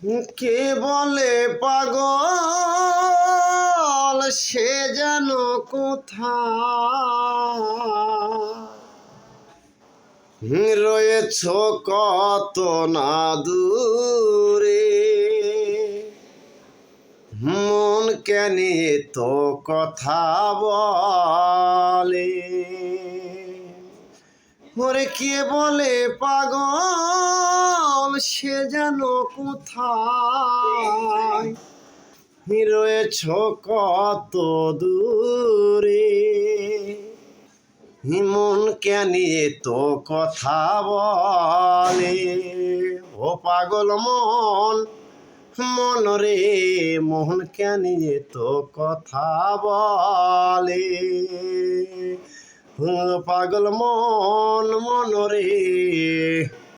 কে বলে পাগল সে যেন কোথায় রয়েছ কত না দূরে মন কেন তো কথা বলে ওরে কে বলে পাগল সে যেন কোথায় রয়েছ কত দূরে মন কেন তো কথা বলে ও পাগল মন মন রে মন কেন তো কথা বলে পাগল মন মন রে